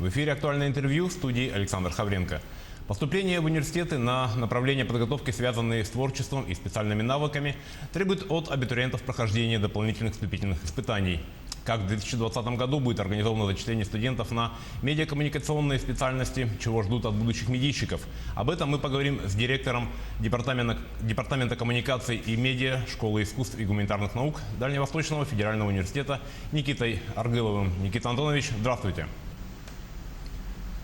В эфире «Актуальное интервью», в студии Александр Хавренко. Поступление в университеты на направления подготовки, связанные с творчеством и специальными навыками, требует от абитуриентов прохождения дополнительных вступительных испытаний. Как в 2020 году будет организовано зачисление студентов на медиакоммуникационные специальности, чего ждут от будущих медийщиков. Об этом мы поговорим с директором Департамента коммуникаций и медиа Школы искусств и гуманитарных наук Дальневосточного федерального университета Никитой Аргыловым. Никита Антонович, здравствуйте.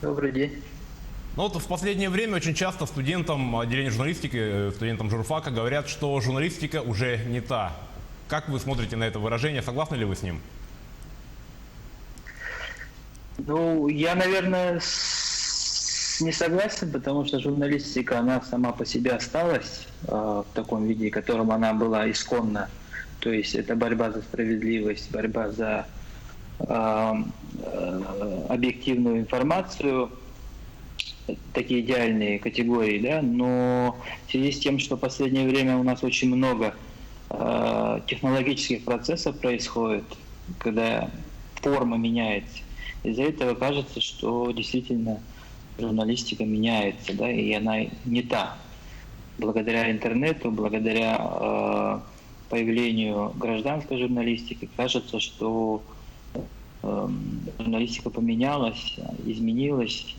Добрый день. Ну вот в последнее время очень часто студентам отделения журналистики, студентам журфака говорят, что журналистика уже не та. Как вы смотрите на это выражение? Согласны ли вы с ним? Ну, я, наверное, не согласен, потому что журналистика, она сама по себе осталась в таком виде, в котором она была исконно. То есть это борьба за справедливость, борьба за объективную информацию, такие идеальные категории, да, но в связи с тем, что в последнее время у нас очень много технологических процессов происходит, когда форма меняется, из-за этого кажется, что действительно журналистика меняется, да, и она не та. Благодаря интернету, благодаря появлению гражданской журналистики, кажется, что журналистика поменялась, изменилась.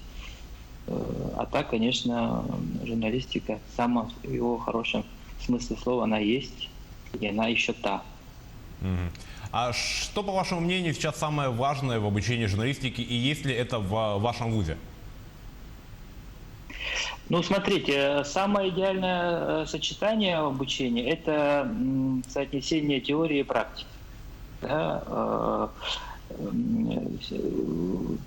А так, конечно, журналистика в самом его хорошем смысле слова, она есть, и она еще та. А что, по вашему мнению, сейчас самое важное в обучении журналистики, и есть ли это в вашем вузе? Ну, смотрите, самое идеальное сочетание обучения – это соотнесение теории и практики. Да?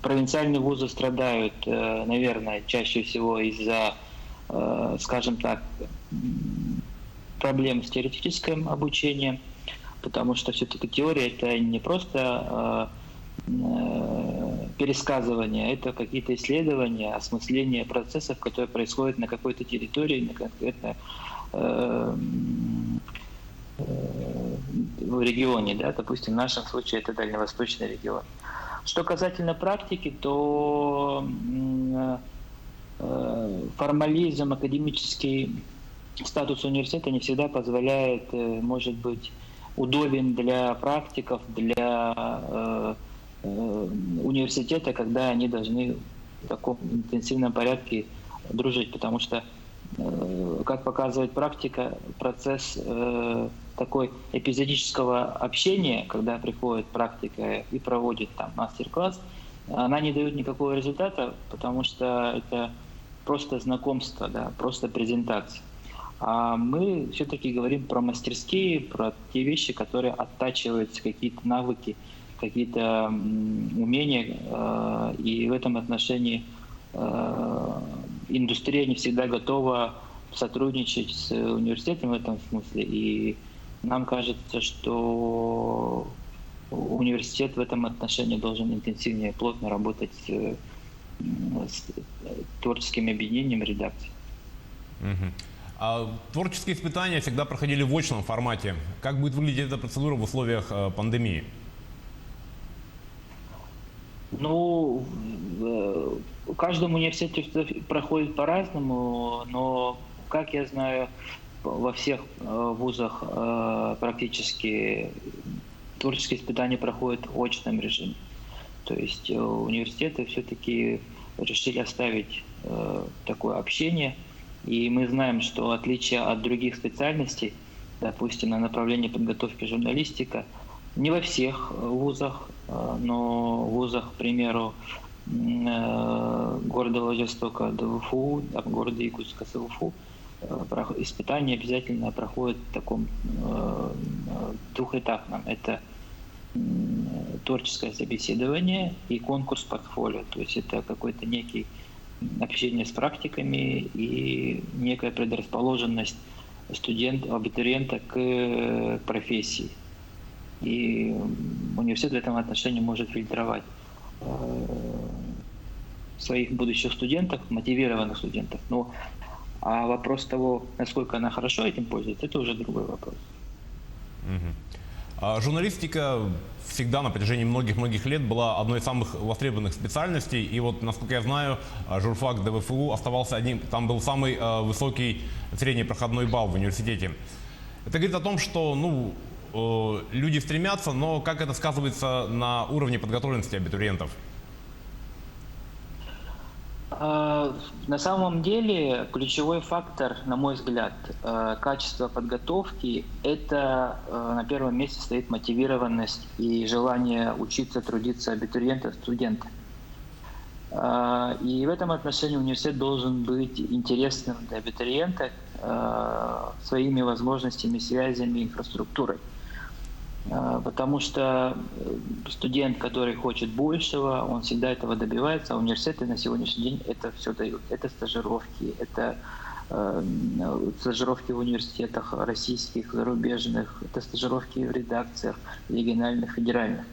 Провинциальные вузы страдают, наверное, чаще всего из-за, скажем так, проблем с теоретическим обучением, потому что все-таки теория – это не просто пересказывание, это какие-то исследования, осмысление процессов, которые происходят на какой-то территории, на конкретно в регионе, да, допустим, в нашем случае это дальневосточный регион. Что касательно практики, то формализм, академический статус университета не всегда позволяет, может быть, удобен для практиков, для университета, когда они должны в таком интенсивном порядке дружить, потому что, как показывает практика, процесс такой эпизодического общения, когда приходит практика и проводит там мастер-класс, она не дает никакого результата, потому что это просто знакомство, да, просто презентация. А мы все-таки говорим про мастерские, про те вещи, которые оттачиваются, какие-то навыки, какие-то умения, и в этом отношении индустрия не всегда готова сотрудничать с университетом в этом смысле, и нам кажется, что университет в этом отношении должен интенсивнее, плотно работать с творческим объединением редакций. А творческие испытания всегда проходили в очном формате. Как будет выглядеть эта процедура в условиях пандемии? Ну, в каждом университете проходит по-разному, но, как я знаю, во всех вузах практически творческие испытания проходят в очном режиме. То есть университеты все-таки решили оставить такое общение. И мы знаем, что в отличие от других специальностей, допустим, на направлении подготовки журналистика, не во всех вузах, но в вузах, к примеру, города Владивостока ДВФУ, города Якутска СВФУ, испытания обязательно проходят в таком двухэтапном. Это творческое собеседование и конкурс портфолио. То есть это какой-то некий общение с практиками и некая предрасположенность абитуриента к профессии. И университет в этом отношении может фильтровать своих будущих студентов, мотивированных студентов. А вопрос того, насколько она хорошо этим пользуется, это уже другой вопрос. Журналистика всегда на протяжении многих-многих лет была одной из самых востребованных специальностей. И вот, насколько я знаю, журфак ДВФУ оставался одним, там был самый высокий средний проходной балл в университете. Это говорит о том, что люди стремятся, но как это сказывается на уровне подготовленности абитуриентов? На самом деле ключевой фактор, на мой взгляд, качества подготовки – это на первом месте стоит мотивированность и желание учиться, трудиться абитуриента, студента. И в этом отношении университет должен быть интересным для абитуриента своими возможностями, связями, инфраструктурой. Потому что студент, который хочет большего, он всегда этого добивается, а университеты на сегодняшний день это все дают. Это стажировки, это стажировки в университетах российских, зарубежных, это стажировки в редакциях региональных, федеральных.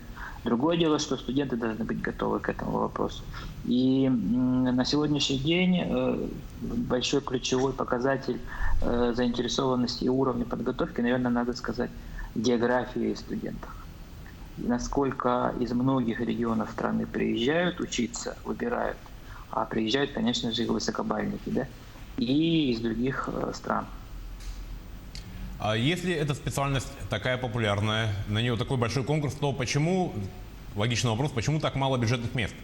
Другое дело, что студенты должны быть готовы к этому вопросу. И на сегодняшний день большой ключевой показатель заинтересованности и уровня подготовки, наверное, надо сказать, географии студентов. Насколько из многих регионов страны приезжают учиться, выбирают, а приезжают, конечно же, и высокобальники, да, и из других стран. А если эта специальность такая популярная, на нее такой большой конкурс, то почему, логичный вопрос, почему так мало бюджетных мест?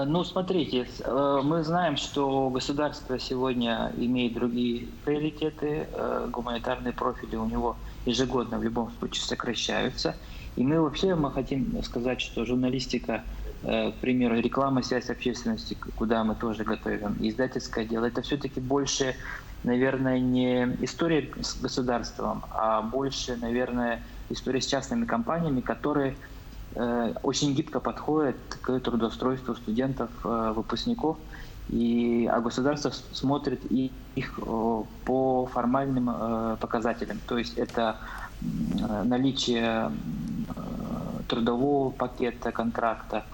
Ну, смотрите, мы знаем, что государство сегодня имеет другие приоритеты, гуманитарные профили у него ежегодно в любом случае сокращаются. И мы хотим сказать, что журналистика, к примеру, реклама, связь общественности, куда мы тоже готовим, издательское дело, это все-таки больше, наверное, не история с государством, а больше, наверное, история с частными компаниями, которые очень гибко подходят к трудоустройству студентов, выпускников, а государство смотрит их по формальным показателям. То есть это наличие трудового пакета, контракта,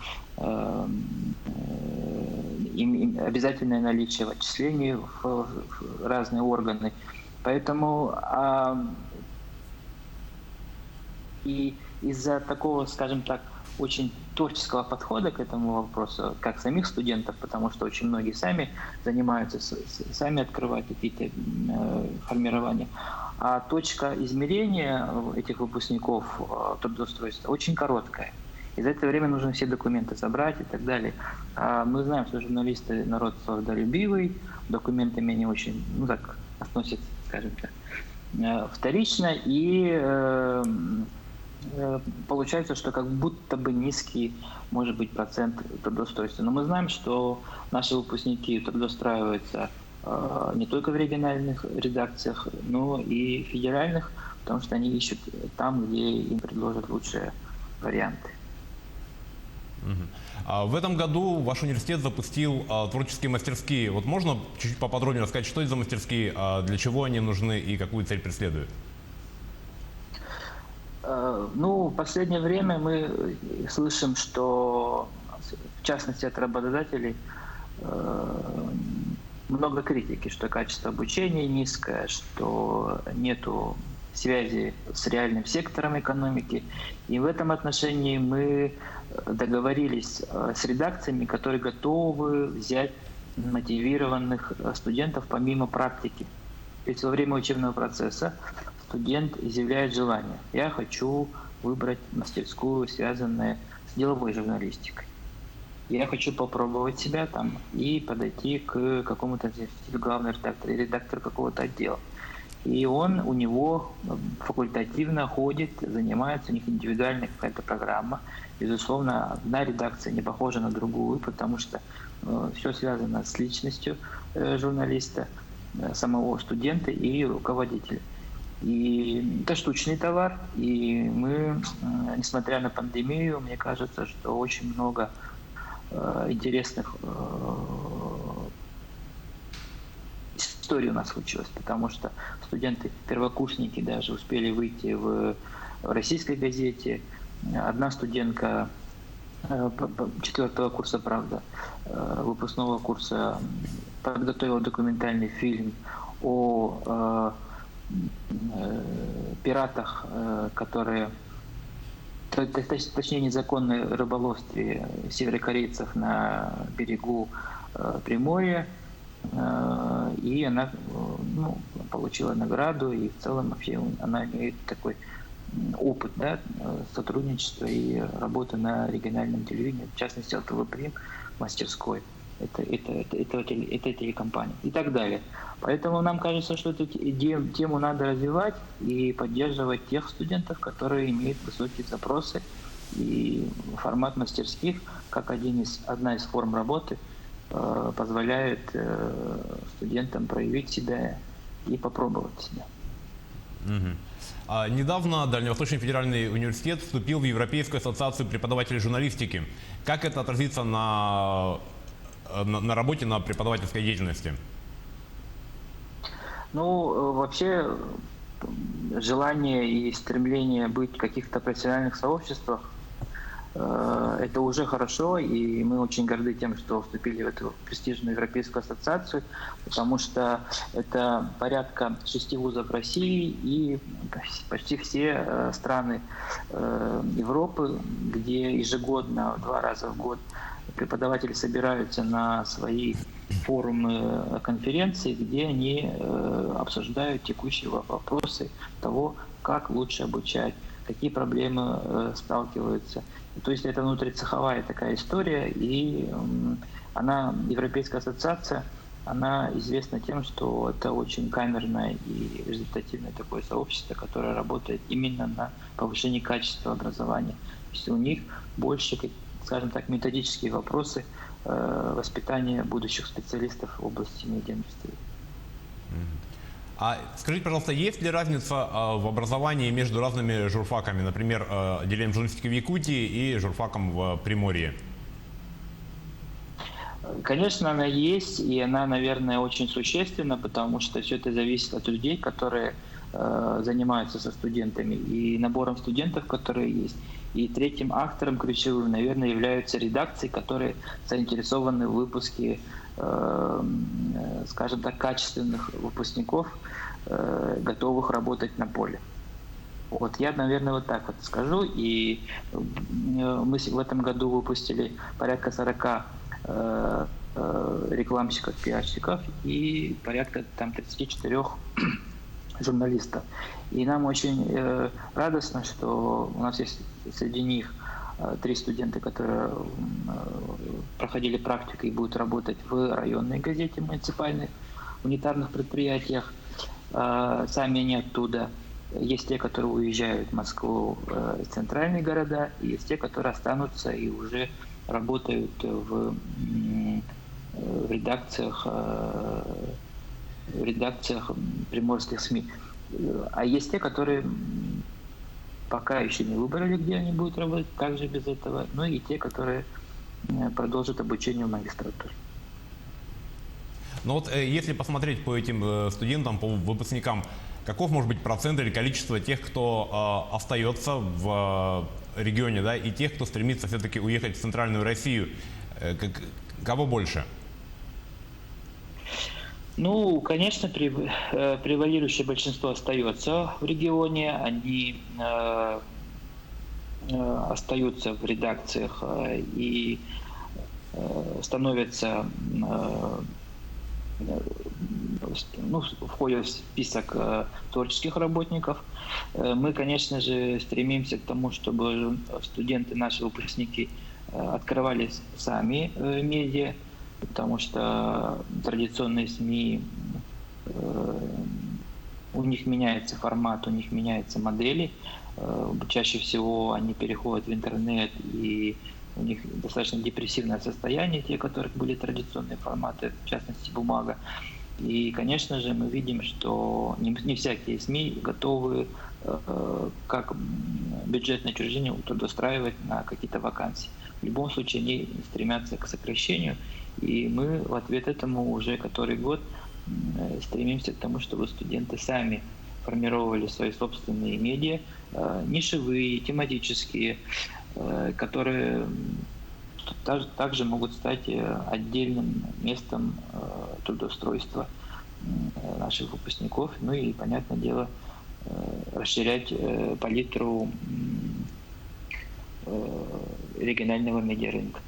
обязательное наличие отчислений в разные органы. Поэтому и из-за такого, скажем так, очень творческого подхода к этому вопросу, как самих студентов, потому что очень многие сами занимаются, сами открывают какие-то формирования, а точка измерения этих выпускников трудоустройства очень короткая. И за это время нужно все документы собрать и так далее. А мы знаем, что журналисты народ свободолюбивый, документами они очень, так, относятся, скажем так, вторично, и получается, что как будто бы низкий, может быть, процент трудоустройства. Но мы знаем, что наши выпускники трудоустраиваются не только в региональных редакциях, но и федеральных, потому что они ищут там, где им предложат лучшие варианты. В этом году ваш университет запустил творческие мастерские. Вот можно чуть-чуть поподробнее рассказать, что это за мастерские, для чего они нужны и какую цель преследуют? В последнее время мы слышим, что, в частности, от работодателей много критики, что качество обучения низкое, что нету связи с реальным сектором экономики. И в этом отношении мы договорились с редакциями, которые готовы взять мотивированных студентов помимо практики. То есть во время учебного процесса студент изъявляет желание: я хочу выбрать мастерскую, связанную с деловой журналистикой. Я хочу попробовать себя там и подойти к какому-то главному редактору, редактору какого-то отдела. И у него факультативно ходит, занимается, у них индивидуальная какая-то программа. Безусловно, одна редакция не похожа на другую, потому что все связано с личностью журналиста, самого студента и руководителя. И это штучный товар, и мы, несмотря на пандемию, мне кажется, что очень много интересных историй у нас случилось, потому что студенты-первокурсники даже успели выйти в российской газете. Одна студентка 4-го курса, правда, выпускного курса подготовила документальный фильм о пиратах, которые, точнее, незаконной рыболовстве северокорейцев на берегу Приморья. И она получила награду, и в целом вообще она имеет такой опыт, да, сотрудничества и работы на региональном телевидении, в частности, ЛТВ Прим, мастерской, это телекомпания и так далее. Поэтому нам кажется, что эту тему надо развивать и поддерживать тех студентов, которые имеют высокие запросы. И формат мастерских, как одна из форм работы, позволяет студентам проявить себя и попробовать себя. Недавно Дальневосточный федеральный университет вступил в Европейскую ассоциацию преподавателей журналистики. Как это отразится на работе, на преподавательской деятельности? Ну, вообще, желание и стремление быть в каких-то профессиональных сообществах это уже хорошо, и мы очень горды тем, что вступили в эту престижную Европейскую ассоциацию, потому что это порядка 6 вузов России и почти все страны Европы, где ежегодно, 2 раза в год преподаватели собираются на свои форумы, конференции, где они обсуждают текущие вопросы того, как лучше обучать, какие проблемы сталкиваются. То есть это внутрицеховая такая история, и Европейская ассоциация, она известна тем, что это очень камерное и результативное такое сообщество, которое работает именно на повышении качества образования. То есть у них больше, скажем так, методические вопросы воспитания будущих специалистов в области медиаиндустрии. А скажите, пожалуйста, есть ли разница в образовании между разными журфаками, например, отделением журналистики в Якутии и журфаком в Приморье? Конечно, она есть, и она, наверное, очень существенна, потому что все это зависит от людей, которые занимаются со студентами, и набором студентов, которые есть. И третьим актором ключевым, наверное, являются редакции, которые заинтересованы в выпуске, скажем так, качественных выпускников, готовых работать на поле. Вот я, наверное, вот так вот скажу. И мы в этом году выпустили порядка 40 рекламщиков, пиарщиков и порядка 34 журналистов. И нам очень радостно, что у нас есть среди них 3 студента, которые проходили практику и будут работать в районной газете, муниципальных, унитарных предприятиях. Сами они оттуда. Есть те, которые уезжают в Москву, в центральные города, и есть те, которые останутся и уже работают в редакциях приморских СМИ. А есть те, которые пока еще не выбрали, где они будут работать, также без этого, но и те, которые продолжат обучение в магистратуре. Но вот если посмотреть по этим студентам, по выпускникам, каков может быть процент или количество тех, кто остается в регионе, да, и тех, кто стремится все-таки уехать в центральную Россию? Кого больше? Ну, конечно, превалирующее большинство остается в регионе, они остаются в редакциях и становятся, входят в список творческих работников. Мы, конечно же, стремимся к тому, чтобы студенты, наши выпускники, открывали сами медиа, потому что традиционные СМИ, у них меняется формат, у них меняются модели. Чаще всего они переходят в интернет, и у них достаточно депрессивное состояние, те, у которых были традиционные форматы, в частности бумага. И, конечно же, мы видим, что не всякие СМИ готовы, как бюджетное учреждение, трудоустраивать на какие-то вакансии. В любом случае они стремятся к сокращению, и мы в ответ этому уже который год стремимся к тому, чтобы студенты сами формировали свои собственные медиа, нишевые, тематические, которые также могут стать отдельным местом трудоустройства наших выпускников, ну и, понятное дело, расширять палитру регионального медиарынка.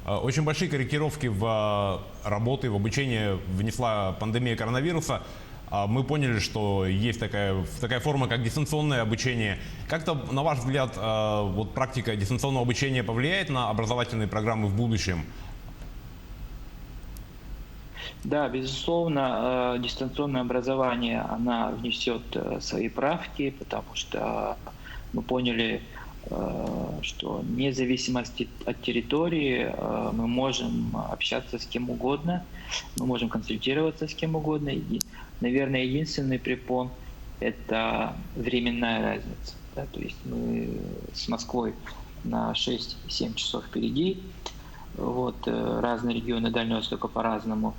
Очень большие корректировки в работы, в обучение внесла пандемия коронавируса. Мы поняли, что есть такая форма, как дистанционное обучение. Как-то, на ваш взгляд, вот практика дистанционного обучения повлияет на образовательные программы в будущем? Да, безусловно, дистанционное образование, она внесет свои правки, потому что мы поняли, что вне зависимости от территории мы можем общаться с кем угодно, мы можем консультироваться с кем угодно. И, наверное, единственный препон – это временная разница. Да? То есть мы с Москвой на 6-7 часов впереди, вот, разные регионы Дальнего Востока по-разному.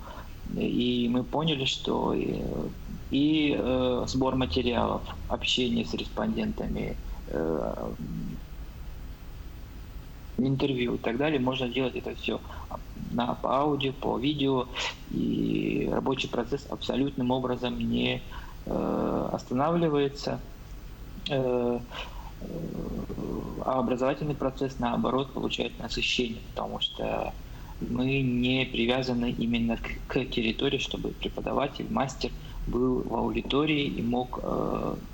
И мы поняли, что и сбор материалов, общение с респондентами, интервью и так далее, можно делать это все по аудио, по видео, и рабочий процесс абсолютным образом не останавливается, а образовательный процесс, наоборот, получает насыщение, потому что мы не привязаны именно к территории, чтобы преподаватель, мастер был в аудитории и мог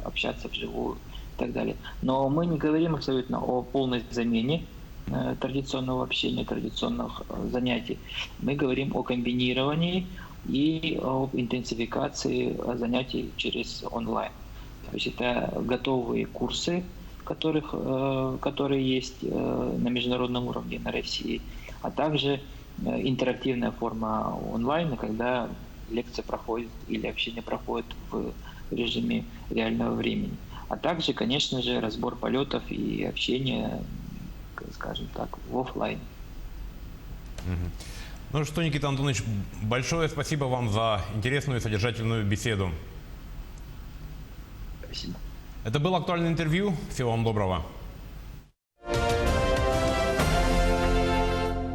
общаться вживую и так далее. Но мы не говорим абсолютно о полной замене традиционного общения, традиционных занятий. Мы говорим о комбинировании и об интенсификации занятий через онлайн. То есть это готовые курсы, которые есть на международном уровне на России, а также интерактивная форма онлайна, когда лекция проходит или общение проходит в режиме реального времени. А также, конечно же, разбор полетов и общение, скажем так, в офлайн. Ну что, Никита Антонович, большое спасибо вам за интересную и содержательную беседу. Спасибо. Это было актуальное интервью. Всего вам доброго.